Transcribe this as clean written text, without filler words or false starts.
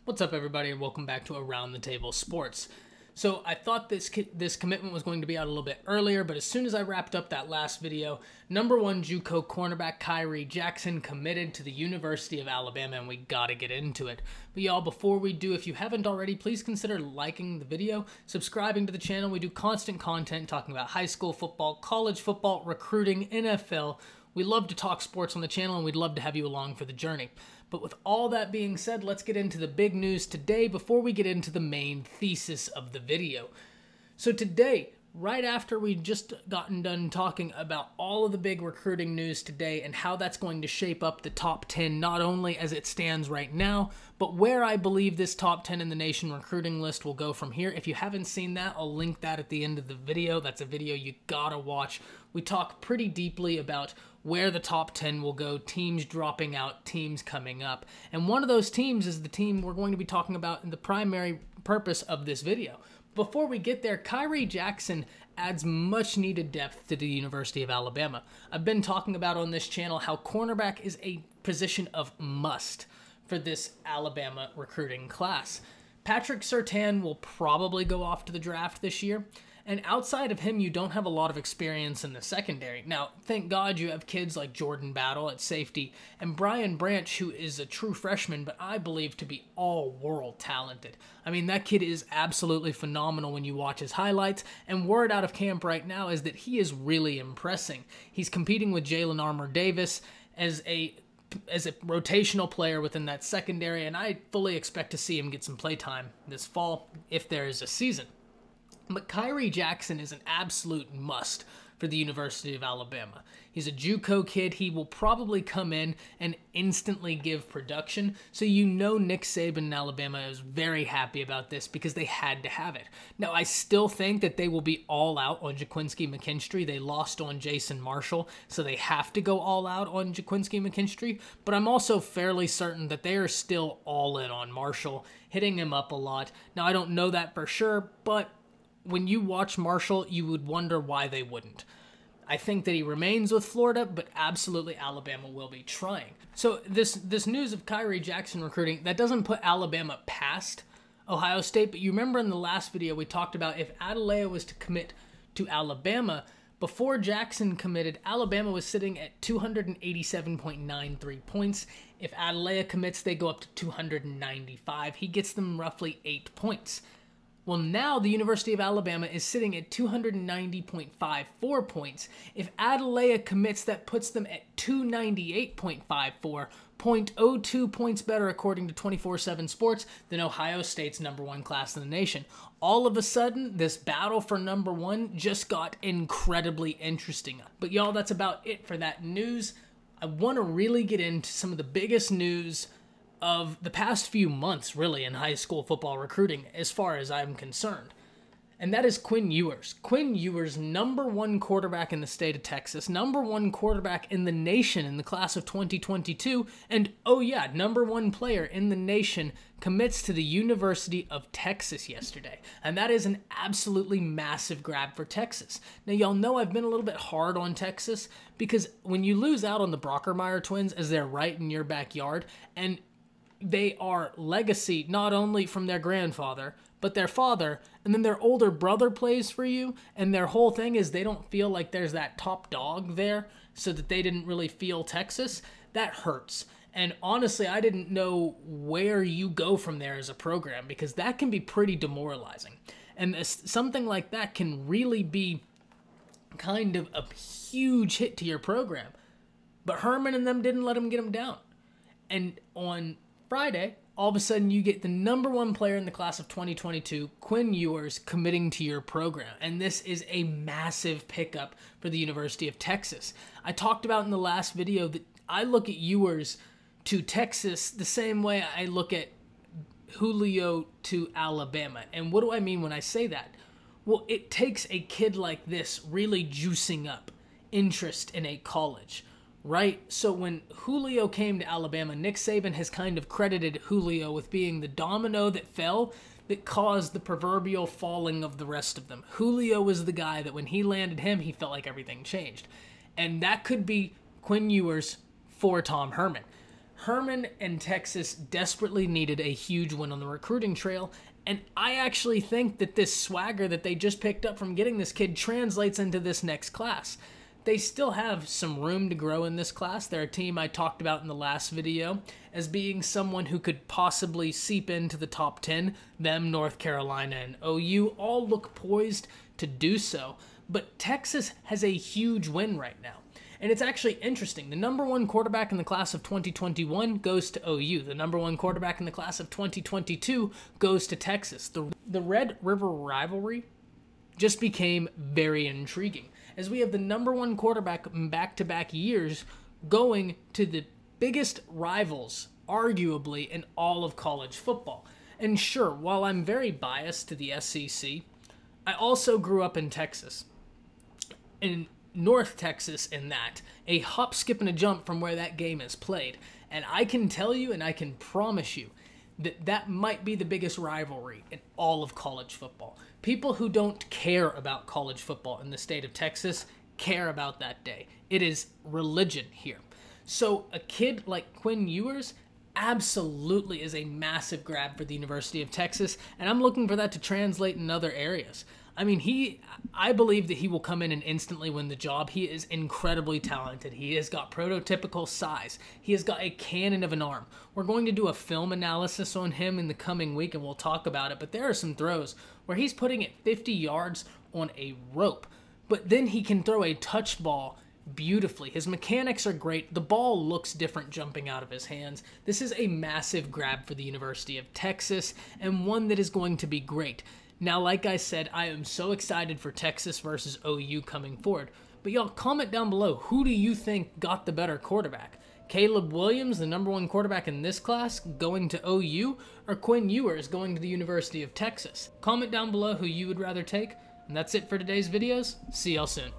What's up, everybody, and welcome back to Around the Table Sports. So I thought this commitment was going to be out a little bit earlier, but as soon as I wrapped up that last video, number one JUCO cornerback Kyrie Jackson committed to the University of Alabama, and we gotta get into it. But y'all, before we do, if you haven't already, please consider liking the video, subscribing to the channel. We do constant content talking about high school football, college football, recruiting, NFL. We love to talk sports on the channel, and we'd love to have you along for the journey. But with all that being said, let's get into the big news today before we get into the main thesis of the video. So today, right after we just gotten done talking about all of the big recruiting news today and how that's going to shape up the top 10, not only as it stands right now, but where I believe this top 10 in the nation recruiting list will go from here. If you haven't seen that, I'll link that at the end of the video. That's a video you gotta watch. We talk pretty deeply about where the top 10 will go, teams dropping out, teams coming up. And one of those teams is the team we're going to be talking about in the primary purpose of this video. Before we get there, Kyrie Jackson adds much needed depth to the University of Alabama. I've been talking about on this channel how cornerback is a position of must for this Alabama recruiting class. Patrick Surtain will probably go off to the draft this year. And outside of him, you don't have a lot of experience in the secondary. Now, thank God you have kids like Jordan Battle at safety and Brian Branch, who is a true freshman, but I believe to be all-world talented. I mean, that kid is absolutely phenomenal when you watch his highlights, and word out of camp right now is that he is really impressing. He's competing with Jalen Armour-Davis as a rotational player within that secondary, and I fully expect to see him get some playtime this fall if there is a season. But Kyrie Jackson is an absolute must for the University of Alabama. He's a JUCO kid. He will probably come in and instantly give production. So you know Nick Saban in Alabama is very happy about this because they had to have it. Now, I still think that they will be all out on Jaquincy McKinstry. They lost on Jason Marshall, so they have to go all out on Jaquincy McKinstry. But I'm also fairly certain that they are still all in on Marshall, hitting him up a lot. Now, I don't know that for sure, but when you watch Marshall, you would wonder why they wouldn't. I think that he remains with Florida, but absolutely Alabama will be trying. So this news of Kyrie Jackson recruiting, that doesn't put Alabama past Ohio State, but you remember in the last video we talked about if Adelea was to commit to Alabama, before Jackson committed, Alabama was sitting at 287.93 points. If Adelea commits, they go up to 295. He gets them roughly 8 points. Well, now the University of Alabama is sitting at 290.54 points. If Adelea commits, that puts them at 298.54, 0.02 points better according to 24/7 Sports than Ohio State's #1 class in the nation. All of a sudden, this battle for #1 just got incredibly interesting. But y'all, that's about it for that news. I want to really get into some of the biggest news of the past few months, really, in high school football recruiting, as far as I'm concerned. And that is Quinn Ewers. Quinn Ewers, #1 quarterback in the state of Texas, #1 quarterback in the nation in the class of 2022, and oh yeah, #1 player in the nation commits to the University of Texas yesterday. And that is an absolutely massive grab for Texas. Now, y'all know I've been a little bit hard on Texas because when you lose out on the Brockermeyer twins as they're right in your backyard, and they are legacy not only from their grandfather, but their father, and then their older brother plays for you, and their whole thing is they don't feel like there's that top dog there, so that they didn't really feel Texas. That hurts. And honestly, I didn't know where you go from there as a program, because that can be pretty demoralizing. And something like that can really be kind of a huge hit to your program. But Herman and them didn't let him get him down. And on Friday, all of a sudden you get the #1 player in the class of 2022, Quinn Ewers, committing to your program. And this is a massive pickup for the University of Texas. I talked about in the last video that I look at Ewers to Texas the same way I look at Julio to Alabama. And what do I mean when I say that? Well, it takes a kid like this really juicing up interest in a college. Right? So when Julio came to Alabama, Nick Saban has kind of credited Julio with being the domino that fell that caused the proverbial falling of the rest of them. Julio was the guy that when he landed him, he felt like everything changed. And that could be Quinn Ewers for Tom Herman. Herman and Texas desperately needed a huge win on the recruiting trail, and I actually think that this swagger that they just picked up from getting this kid translates into this next class. They still have some room to grow in this class. They're a team I talked about in the last video as being someone who could possibly seep into the top 10. Them, North Carolina, and OU all look poised to do so. But Texas has a huge win right now. And it's actually interesting. The number one quarterback in the class of 2021 goes to OU. The number one quarterback in the class of 2022 goes to Texas. The Red River rivalry just became very intriguing, as we have the number one quarterback in back-to-back years going to the biggest rivals, arguably, in all of college football. And sure, while I'm very biased to the SEC, I also grew up in Texas. In North Texas, in that, a hop, skip, and a jump from where that game is played. And I can tell you, and I can promise you, that that might be the biggest rivalry in all of college football. People who don't care about college football in the state of Texas care about that day. It is religion here. So a kid like Quinn Ewers absolutely is a massive grab for the University of Texas, and I'm looking for that to translate in other areas. I mean, I believe that he will come in and instantly win the job. He is incredibly talented. He has got prototypical size. He has got a cannon of an arm. We're going to do a film analysis on him in the coming week, and we'll talk about it. But there are some throws where he's putting it 50 yards on a rope. But then he can throw a touch ball beautifully. His mechanics are great. The ball looks different jumping out of his hands. This is a massive grab for the University of Texas, and one that is going to be great. Now, like I said, I am so excited for Texas versus OU coming forward. But y'all, comment down below, who do you think got the better quarterback? Caleb Williams, the number one quarterback in this class, going to OU, or Quinn Ewers going to the University of Texas? Comment down below who you would rather take. And that's it for today's videos. See y'all soon.